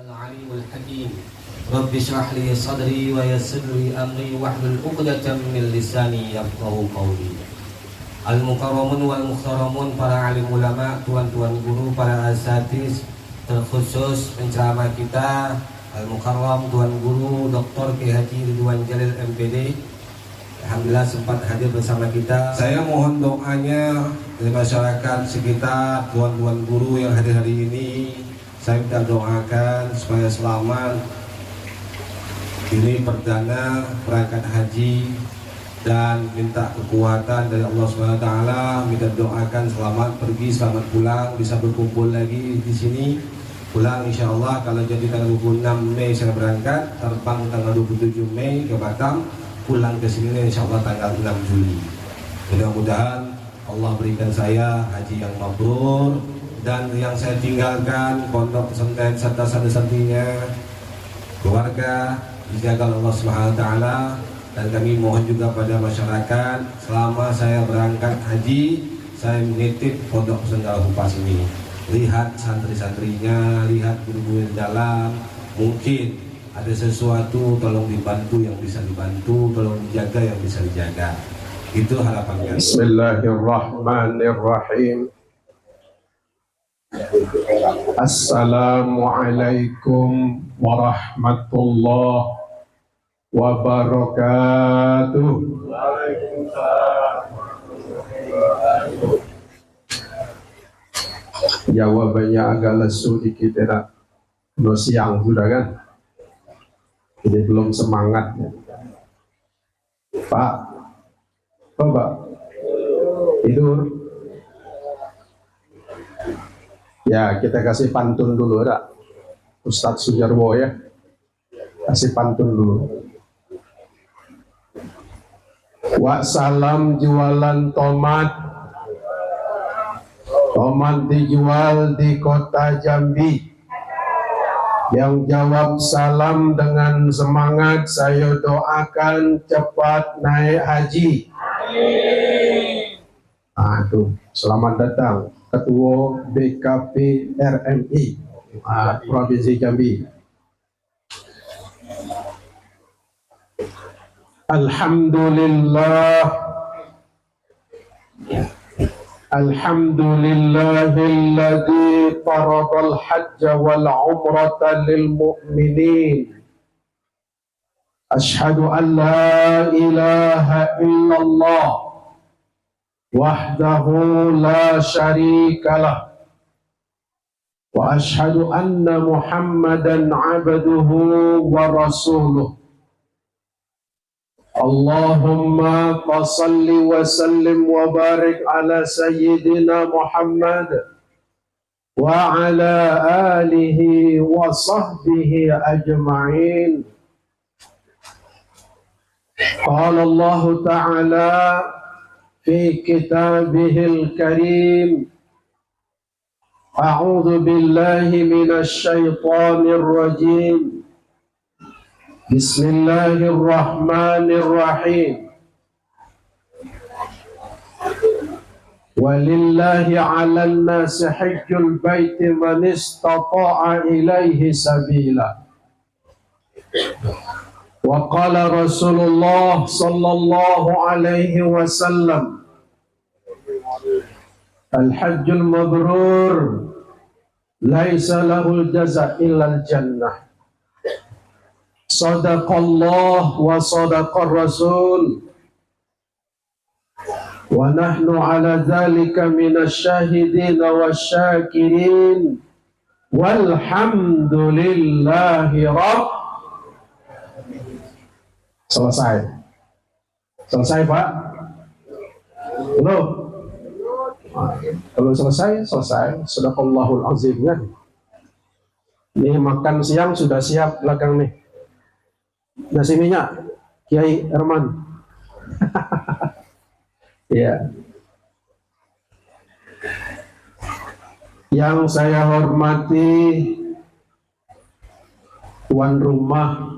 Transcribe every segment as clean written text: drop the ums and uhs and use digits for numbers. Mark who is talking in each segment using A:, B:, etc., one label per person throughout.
A: العليم الحكيم رب اشرح لي صدري ويسر لي أمري واحلل عقدة من لساني يفقهوا قولي. Al-Mukarramun wal Muhtaramun, para alim ulama, tuan-tuan guru, para asatiz, terkhusus penceramah kita Al-Mukarram Tuan Guru Dr. K. Haji Ridwan Jalil MPD, alhamdulillah sempat hadir bersama kita. Saya mohon doanya dari masyarakat sekitar, tuan-tuan guru yang hadir hari ini. Saya minta doakan supaya selamat. Ini perdana berangkat haji dan minta kekuatan dari Allah SWT. Minta doakan selamat pergi, selamat pulang, bisa berkumpul lagi di sini. Pulang insya Allah kalau jadi tanggal 26 Mei saya berangkat, terbang tanggal 27 Mei ke Batam, pulang ke sini insya Allah tanggal 6 Juli. Mudah-mudahan Allah berikan saya haji yang mabrur, dan yang saya tinggalkan pondok pesantren serta santri-santrinya, keluarga dijaga Allah Subhanahu wa taala. Dan kami mohon juga pada masyarakat, selama saya berangkat haji, saya menitip pondok pesantren Al-Hupas ini. Lihat santri-santrinya, lihat guru-guru di dalam, mungkin ada sesuatu tolong dibantu yang bisa dibantu, tolong dijaga yang bisa dijaga. Itu harapannya.
B: Bismillahirrahmanirrahim. Assalamualaikum warahmatullahi wabarakatuh. Jawabannya agak lesu dikit ya. Udah siang sudah kan? Jadi belum semangat ya. Pak, Pak, tidur. Ya, kita kasih pantun dulu ya, Ustadz Sujarwo ya. Kasih pantun dulu. Wa salam jualan tomat. Tomat dijual di kota Jambi. Yang jawab salam dengan semangat, saya doakan cepat naik haji. Aduh, selamat datang Ketua BKP RMI Provinsi Jambi. Alhamdulillahilladzi faradal hajja wal umrata lil mu'minin. Ashhadu an la ilaha illallah wahdahu la syarikalah wa ashhadu anna Muhammadan abduhu wa rasuluh. Allahumma salli wa sallim wa barik ala sayyidina Muhammad wa ala alihi wa sahbihi ajma'in. Qala Allah ta'ala fi kitabihil karim, a'udzu billahi minasy syaithanir rajim. Bismillahirrahmanirrahim. Walillahi 'alan nasi hajjul baiti man istata'a ilaihi sabila. Wa qala Rasulullah sallallahu alaihi wasallam, al-hajjul mabrur laisa lahul jaza' illal jannah. Sadaqallah wa sadaqar rasul wa nahnu ala dhalika minasy syahidin wasyakirin walhamdulillahi rabb. Selesai Pak? Belum? Kalau selesai Sadaqallahul azim kan? Nih makan siang sudah siap belakang nih. Nasi minyak Kiai Herman. Ya. Yang saya hormati tuan rumah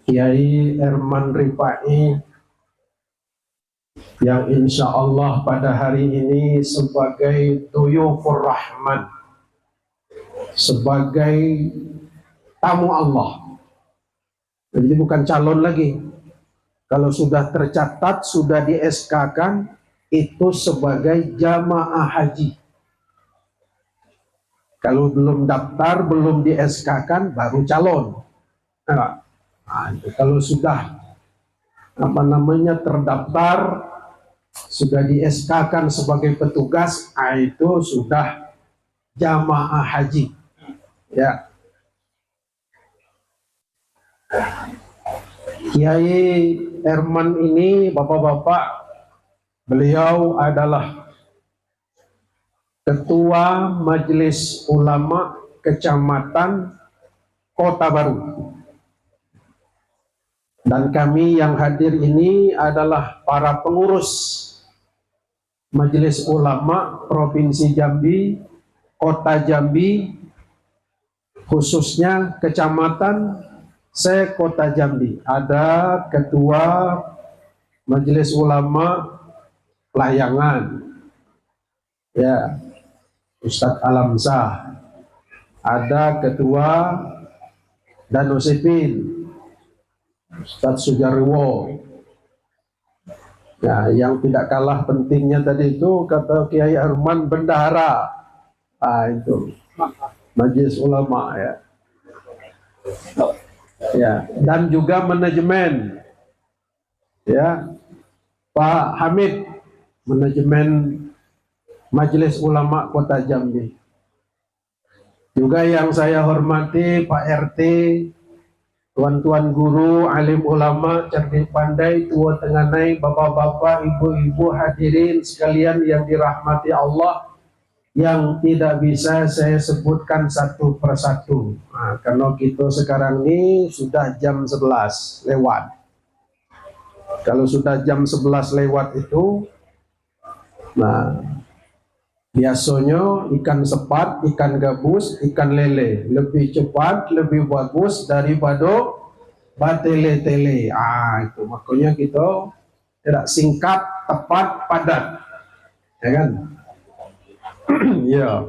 B: Kiai Herman Rifai, yang insya Allah pada hari ini sebagai Duyufur Rahman sebagai tamu Allah. Jadi bukan calon lagi. Kalau sudah tercatat, sudah di SK-kan, itu sebagai jamaah haji. Kalau belum daftar, belum di SK-kan, baru calon. Nah, kalau sudah terdaftar, sudah di SK-kan sebagai petugas, itu sudah jamaah haji. Ya. Kiai Herman ini, bapak-bapak, beliau adalah Ketua Majelis Ulama Kecamatan Kota Baru. Dan kami yang hadir ini adalah para pengurus Majelis Ulama Provinsi Jambi, Kota Jambi, khususnya Kecamatan Kota Jambi. Ada Ketua Majelis Ulama Layangan, ya, Ustadz Alamsah. Ada Ketua Danau Sipin, Ustadz Sujarwo. Ya, yang tidak kalah pentingnya tadi itu kata Kiai Herman, bendahara. Itu Majelis Ulama, ya. Ya, dan juga manajemen, ya, Pak Hamid, manajemen Majelis Ulama Kota Jambi. Juga yang saya hormati Pak RT, tuan-tuan guru, alim ulama, cerdik pandai, tua tenganai, bapak-bapak, ibu-ibu, hadirin sekalian yang dirahmati Allah, yang tidak bisa saya sebutkan satu persatu. Nah, karena kita sekarang ini sudah jam 11 lewat. Kalau sudah jam 11 lewat itu, nah, biasanya ikan sepat, ikan gabus, ikan lele lebih cepat, lebih bagus daripada batele-tele. Itu makanya kita tidak singkat, tepat, padat, ya kan? Ya,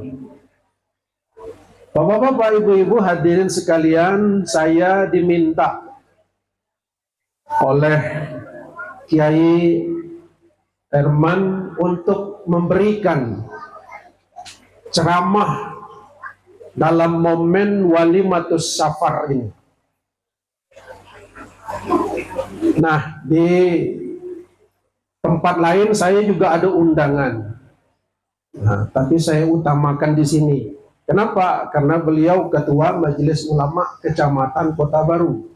B: bapak-bapak, ibu-ibu, hadirin sekalian, saya diminta oleh Kiai Herman untuk memberikan ceramah dalam momen Walimatus Safar ini. Nah, di tempat lain saya juga ada undangan. Nah, tapi saya utamakan di sini. Kenapa? Karena beliau Ketua Majelis Ulama Kecamatan Kota Baru.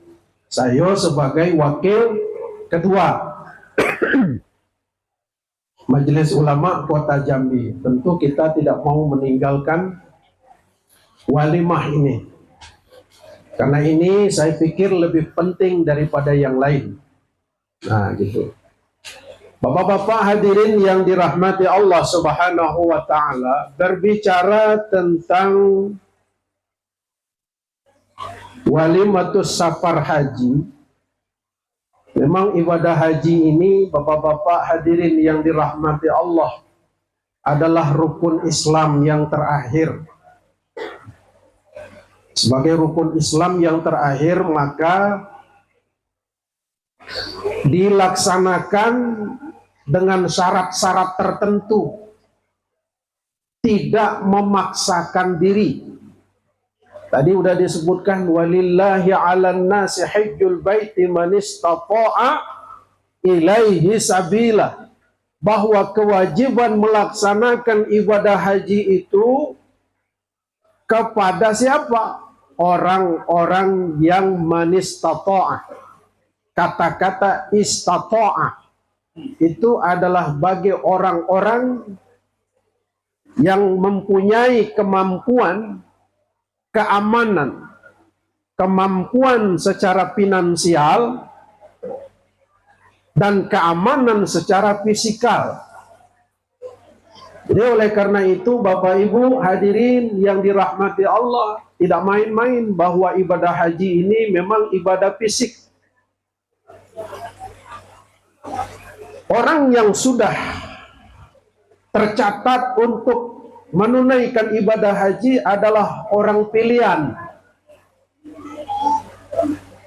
B: Saya sebagai wakil Ketua Majelis Ulama Kota Jambi. Tentu kita tidak mau meninggalkan walimah ini. Karena ini saya pikir lebih penting daripada yang lain. Nah, gitu. Bapak-bapak hadirin yang dirahmati Allah Subhanahu wa Ta'ala, berbicara tentang Walimatus Safar Haji. Memang ibadah haji ini, bapak-bapak hadirin yang dirahmati Allah, adalah rukun Islam yang terakhir. Sebagai rukun Islam yang terakhir, maka dilaksanakan dengan syarat-syarat tertentu, tidak memaksakan diri. Tadi udah disebutkan, walillahi 'alan nasi hajjul baiti man istata'a ilaihi sabila, bahwa kewajiban melaksanakan ibadah haji itu kepada siapa? Orang-orang yang man istata'a. Kata-kata istata'a itu adalah bagi orang-orang yang mempunyai kemampuan, keamanan, kemampuan secara finansial, dan keamanan secara fisikal. Jadi oleh karena itu, Bapak Ibu hadirin yang dirahmati Allah, tidak main-main bahwa ibadah haji ini memang ibadah fisik. Orang yang sudah tercatat untuk menunaikan ibadah haji adalah orang pilihan,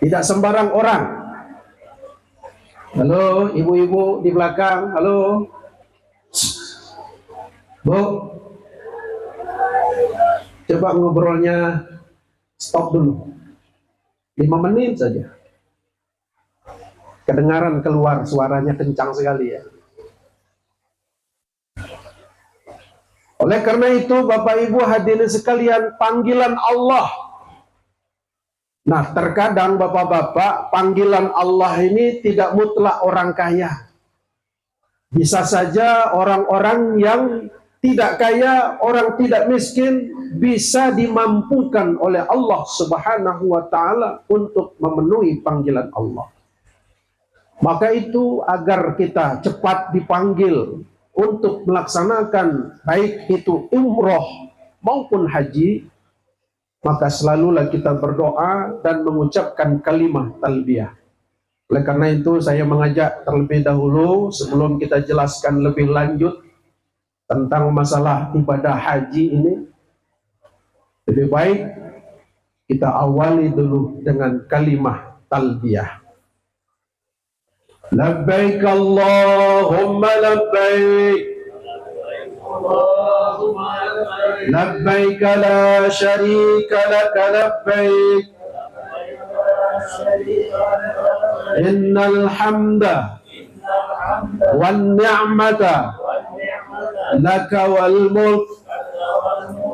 B: tidak sembarang orang. Halo, ibu-ibu di belakang, halo, Bu, coba ngobrolnya stop dulu, 5 menit saja. Kedengaran keluar, suaranya kencang sekali ya. Oleh karena itu, Bapak Ibu hadirin sekalian, panggilan Allah. Nah, terkadang Bapak-bapak, panggilan Allah ini tidak mutlak orang kaya. Bisa saja orang-orang yang tidak kaya, orang tidak miskin, bisa dimampukan oleh Allah Subhanahu wa Ta'ala untuk memenuhi panggilan Allah. Maka itu agar kita cepat dipanggil untuk melaksanakan baik itu umroh maupun haji, maka selalulah kita berdoa dan mengucapkan kalimat talbiyah. Oleh karena itu saya mengajak terlebih dahulu, sebelum kita jelaskan lebih lanjut tentang masalah ibadah haji ini, lebih baik kita awali dulu dengan kalimat talbiyah. Labbaik Allahumma labbaik, labbaik la syarika laka labbaik, innal hamda wan ni'mata laka wal mulk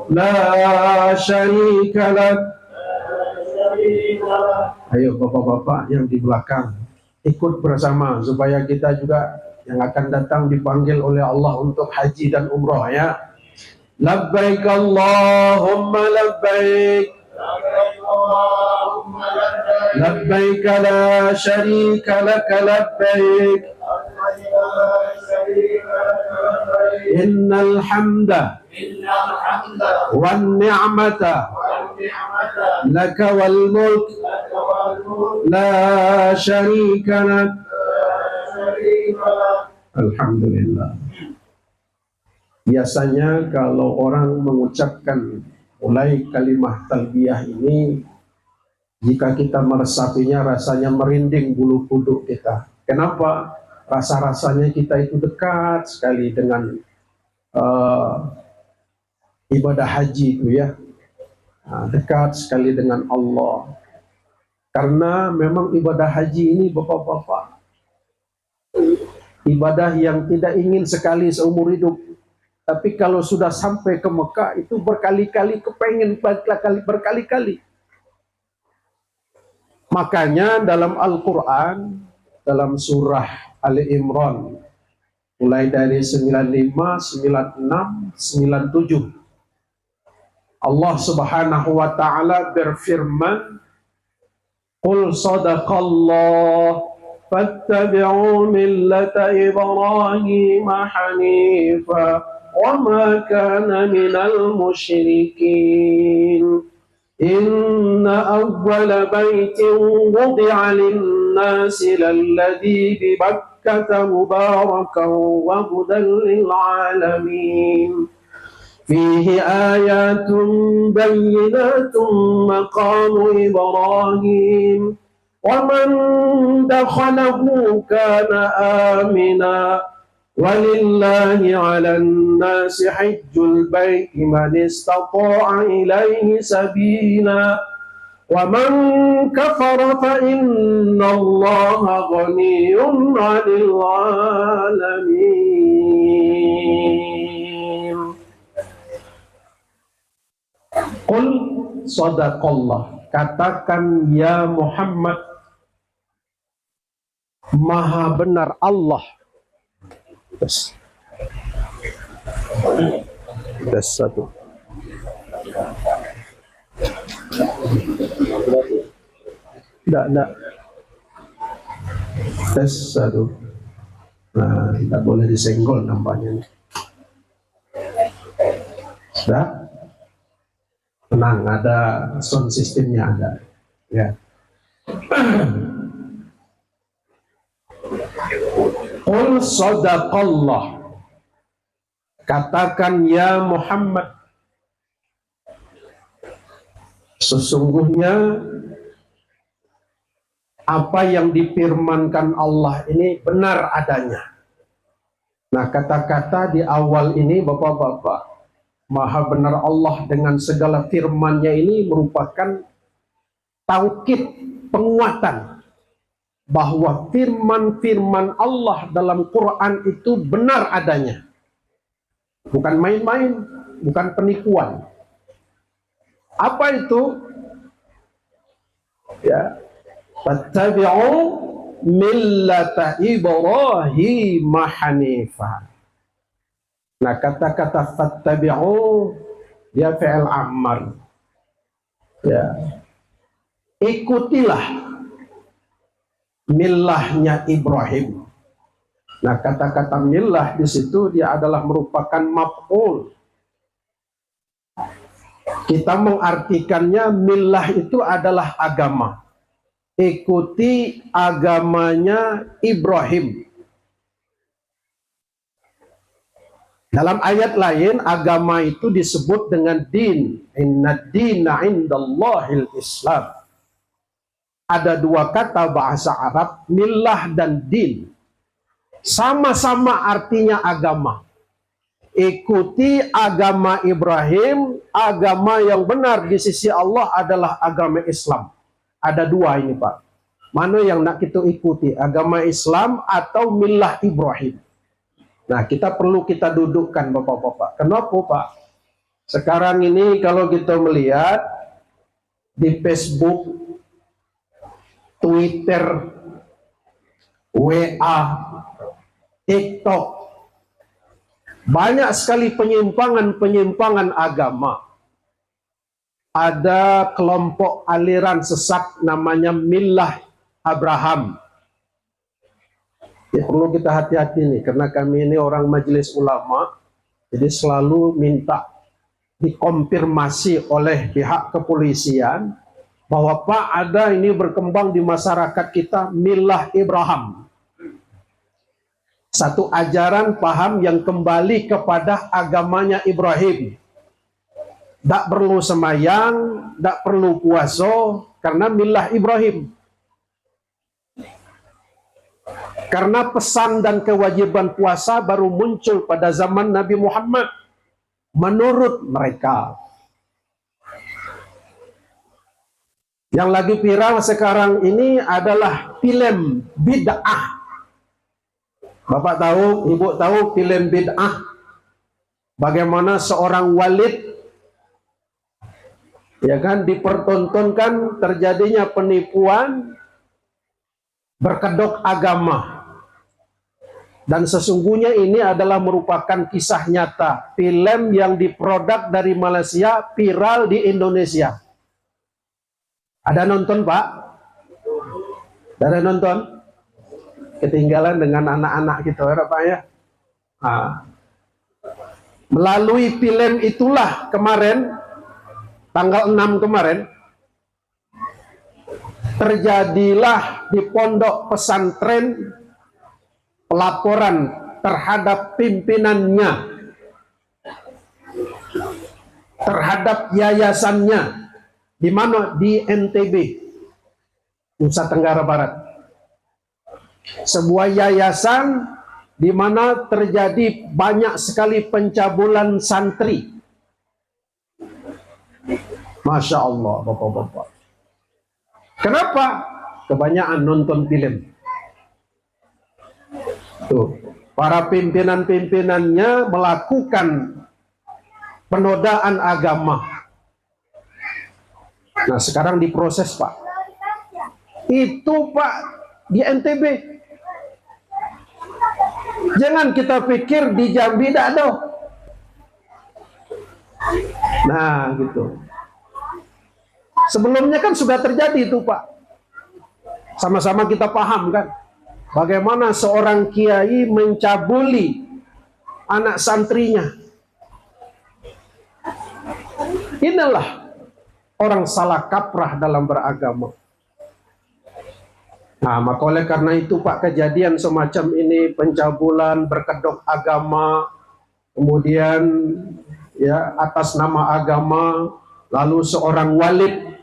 B: la syarika lak. Ayo bapak-bapak yang di belakang ikut bersama supaya kita juga yang akan datang dipanggil oleh Allah untuk haji dan umrah ya. Labbaik Allahumma labbaik, labbaik la syarika laka labbaik, innal hamda wan ni'mata laka wal mulk la syarika lak. Alhamdulillah. Biasanya kalau orang mengucapkan mulai kalimat talbiyah ini, jika kita meresapinya rasanya merinding bulu kuduk kita. Kenapa? Rasa-rasanya kita itu dekat sekali dengan ibadah haji itu ya. Dekat sekali dengan Allah. Karena memang ibadah haji ini bapak-bapak, ibadah yang tidak ingin sekali seumur hidup. Tapi kalau sudah sampai ke Mekah itu berkali-kali kepengen, berkali-kali. Makanya dalam Al-Quran, dalam surah Ali Imran, mulai dari 95, 96, 97, Allah Subhanahu wa Ta'ala berfirman, Qul sadaqallah fattabi'u millata Ibrahim hanifa wa ma kana minal musyrikin. Inna awwala baitin wudi'a lin-nasi lalladhi bi Bakkata mubarakan wa hudan lil-alamin. Fihi ayatun bayyinatun maqamu Ibrahim wa man dakhalahu kana amina walillahi 'alan nasi hajjul baiti man istata'a ilaihi sabila wa man kafara fa inna Allaha ghaniyyun 'anil 'alamin. Qul sadaqallah, katakan ya Muhammad, maha benar Allah. Tes satu. Tidak. Tes satu. Nah, tidak boleh disenggol nampaknya. Sudah? Tenang, ada sound systemnya ada. Ya. Qul sadaqallah. katakan ya Muhammad, sesungguhnya apa yang difirmankan Allah ini benar adanya. Nah, kata-kata di awal ini Bapak-bapak, maha benar Allah dengan segala firman-Nya ini merupakan taukid, penguatan bahwa firman-firman Allah dalam Quran itu benar adanya. Bukan main-main, bukan penipuan. Apa itu? Ya, fattabi'u millata Ibrahim hanifah. Nah, kata-kata fattabi'u dia fi'il amr. Ya. Ikutilah millahnya Ibrahim. Nah, kata-kata millah di situ dia adalah merupakan maf'ul. Kita mengartikannya millah itu adalah agama. Ikuti agamanya Ibrahim. Dalam ayat lain agama itu disebut dengan din. Inna dina indallahil Islam. Ada dua kata bahasa Arab, millah dan din. Sama-sama artinya agama. Ikuti agama Ibrahim, agama yang benar di sisi Allah adalah agama Islam. Ada dua ini Pak. Mana yang nak kita ikuti, agama Islam atau millah Ibrahim? Nah, kita perlu kita dudukkan Bapak-bapak. Kenapa Pak? Sekarang ini kalau kita melihat di Facebook, Twitter, WA, TikTok, banyak sekali penyimpangan-penyimpangan agama. Ada kelompok aliran sesat namanya Millah Abraham. Ya, perlu kita hati-hati nih, karena kami ini orang majelis ulama, jadi selalu minta dikonfirmasi oleh pihak kepolisian bahwa Pak ada ini berkembang di masyarakat kita Millah Abraham. Satu ajaran paham yang kembali kepada agamanya Ibrahim. Tak perlu semayang, tak perlu puasa, karena millah Ibrahim. Karena pesan dan kewajiban puasa baru muncul pada zaman Nabi Muhammad. Menurut mereka. Yang lagi viral sekarang ini adalah film bid'ah. Bapak tahu, Ibu tahu film bid'ah? Bagaimana seorang walid ya kan dipertontonkan terjadinya penipuan berkedok agama. Dan sesungguhnya ini adalah merupakan kisah nyata. Film yang diproduk dari Malaysia viral di Indonesia. Ada nonton Pak? Ada nonton? Ketinggalan dengan anak-anak kita ya Pak ya. Nah, melalui film itulah kemarin tanggal 6 kemarin terjadilah di pondok pesantren pelaporan terhadap pimpinannya, terhadap yayasannya, di mana di NTB, Nusa Tenggara Barat. Sebuah yayasan di mana terjadi banyak sekali pencabulan santri. Masya Allah, Bapak-bapak. Kenapa? Kebanyakan nonton film. Tuh, para pimpinan-pimpinannya melakukan penodaan agama. Nah, sekarang diproses, Pak. Itu, Pak, di NTB. Jangan kita pikir di Jambi tidak ada. Nah, gitu. Sebelumnya kan sudah terjadi itu, Pak. Sama-sama kita paham kan. Bagaimana seorang kiai mencabuli anak santrinya. Inilah orang salah kaprah dalam beragama. Nah, maka oleh karena itu Pak, kejadian semacam ini, pencabulan, berkedok agama, kemudian ya atas nama agama, lalu seorang walid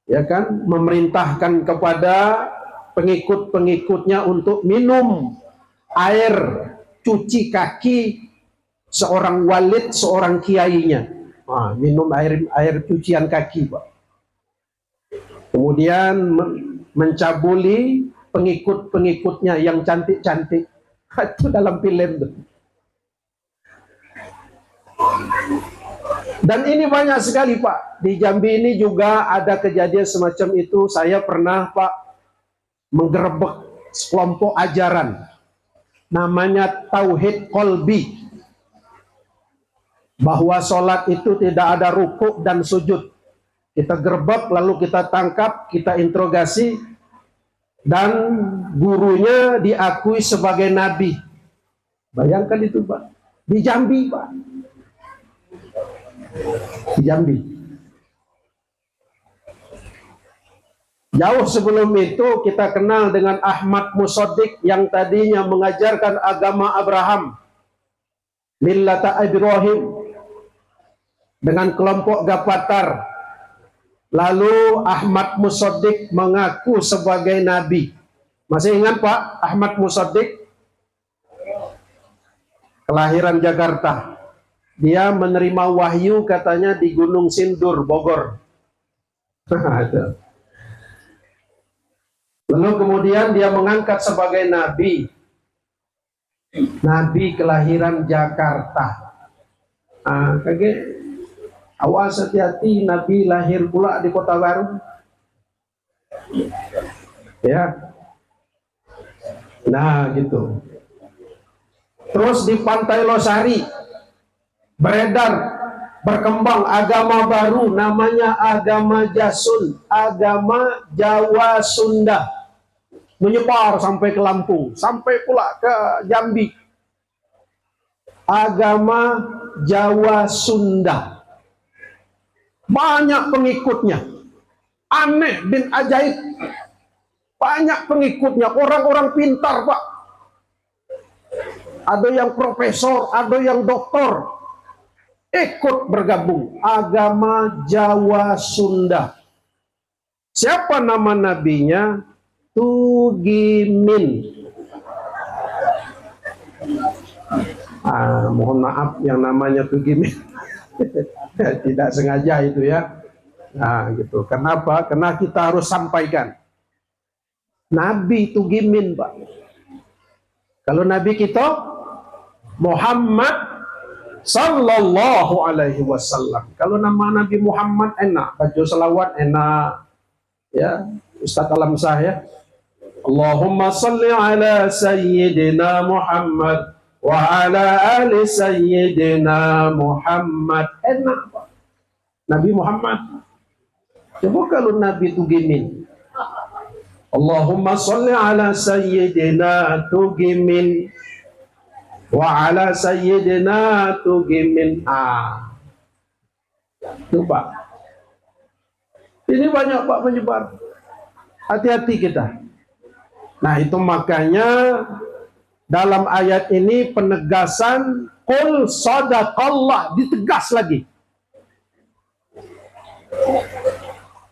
B: ya kan memerintahkan kepada pengikut-pengikutnya untuk minum air cuci kaki seorang walid, seorang kiainya. Minum air cucian kaki, Pak. Kemudian mencabuli pengikut-pengikutnya yang cantik-cantik. Itu dalam film itu. Dan ini banyak sekali, Pak. Di Jambi ini juga ada kejadian semacam itu. Saya pernah, Pak, menggerebek sekelompok ajaran. Namanya Tauhid Kolbi. Bahwa sholat itu tidak ada rukuk dan sujud. Kita gerebek, lalu kita tangkap, kita interogasi. Dan gurunya diakui sebagai nabi. Bayangkan itu, Pak. Di Jambi, Pak. Di Jambi. Jauh sebelum itu kita kenal dengan Ahmad Musaddiq yang tadinya mengajarkan agama Abraham, millata Ibrahim, dengan kelompok Gapatar. Lalu Ahmad Musaddiq mengaku sebagai nabi. Masih ingat, Pak, Ahmad Musaddiq? Kelahiran Jakarta. Dia menerima wahyu katanya di Gunung Sindur, Bogor. Lalu kemudian dia mengangkat sebagai nabi. Nabi kelahiran Jakarta. Awas, hati-hati, nabi lahir pula di Kota Baru. Ya. Nah, gitu. Terus di Pantai Losari beredar, berkembang agama baru namanya agama Jasun, agama Jawa Sunda, menyebar sampai ke Lampung, sampai pula ke Jambi. Agama Jawa Sunda banyak pengikutnya, aneh bin ajaib, banyak pengikutnya, orang-orang pintar, Pak. Ada yang profesor, ada yang doktor, ikut bergabung agama Jawa Sunda. Siapa nama nabinya? Tugimin. Mohon maaf yang namanya Tugimin. Tidak sengaja itu ya. Nah, gitu. Kenapa? Karena kita harus sampaikan. Nabi Tugimin, Pak. Kalau nabi kita Muhammad Sallallahu alaihi wasallam. Kalau nama Nabi Muhammad enak, baca selawat enak. Ya, Ustaz Alam Sah ya. Allahumma salli ala Sayyidina Muhammad wa ala ali Sayyidina Muhammad. Enak, Pak. Nabi Muhammad. Coba kalau Nabi Tugimin. Allahumma salli ala Sayyidina Tugimin wa ala Sayyidina Tugimin. Itu, Pak. Ini banyak, Pak, menyebar. Hati-hati kita. Nah, itu makanya dalam ayat ini penegasan qul sadaqallah, ditegas lagi.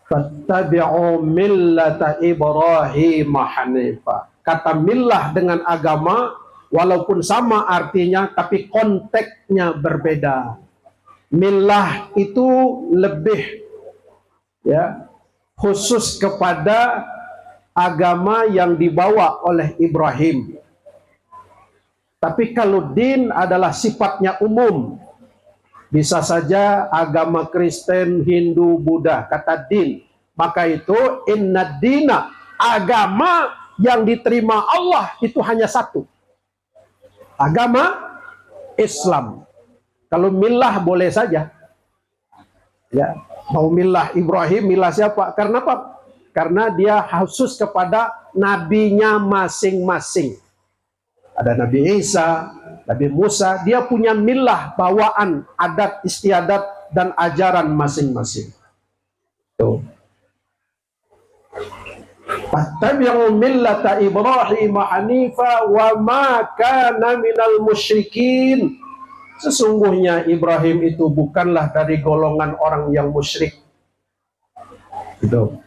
B: Fattabi'u millata Ibrahim hanifa. Kata millah dengan agama walaupun sama artinya tapi konteksnya berbeda. Millah itu lebih ya khusus kepada agama yang dibawa oleh Ibrahim. Tapi kalau din adalah sifatnya umum. Bisa saja agama Kristen, Hindu, Buddha, kata din. Maka itu inna dina, agama yang diterima Allah itu hanya satu. Agama Islam. Kalau millah boleh saja. Ya, mau millah Ibrahim, millah siapa? Karena apa? Karena dia khusus kepada nabinya masing-masing. Ada Nabi Isa, Nabi Musa, dia punya millah, bawaan, adat istiadat dan ajaran masing-masing. Tuh. Fattabi'u millata Ibrahim hanifa wa ma kana minal musyrikin. Sesungguhnya Ibrahim itu bukanlah dari golongan orang yang musyrik. Gitu.